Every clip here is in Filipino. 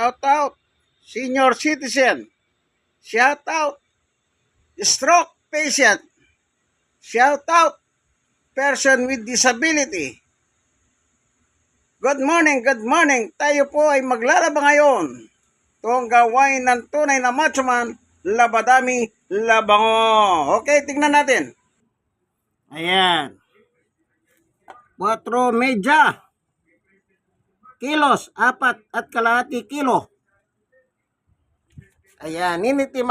Shout out, senior citizen. Shout out, stroke patient. Shout out, person with disability. Good morning, good morning. Tayo po ay maglalaba ngayon. Itong gawain ng tunay na macho man, labadami, labango. Okay, tingnan natin. Ayan. 4 media. Kilos, 4.5 kilo. Ayan, itim.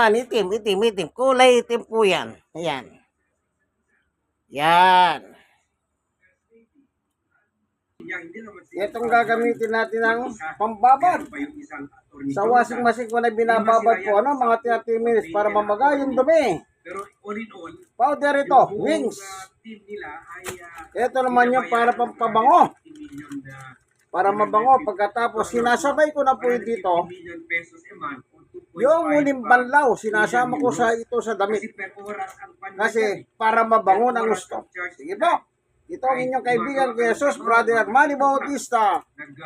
Kulay itim po yan. Ayan. Yan. Itong gagamitin natin ng pambabad. Sa washing machine ko na binababad po, mga 30 minutes para mamaga yung dumi. Powder ito, wings. Ito naman yung para pampabango. Para mabango. Pagkatapos, sinasabay ko na po dito. Yung uling banlaw, sinasama ko sa ito sa damit. Kasi para mabango ng gusto. Sige po. Ito ang inyong kaibigan kay Jesus, Brother Manny Bautista.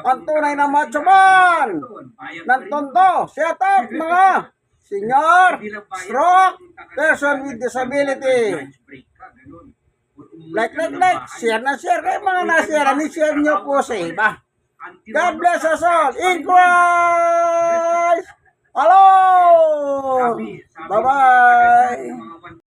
Ang tunay na macho man ng Tondo. Shout out mga senior, stroke, person with disability. Like. Share na share. Kayo mga na-share. Share nyo po sa iba. God bless us all. In Christ. Hello. Bye-bye.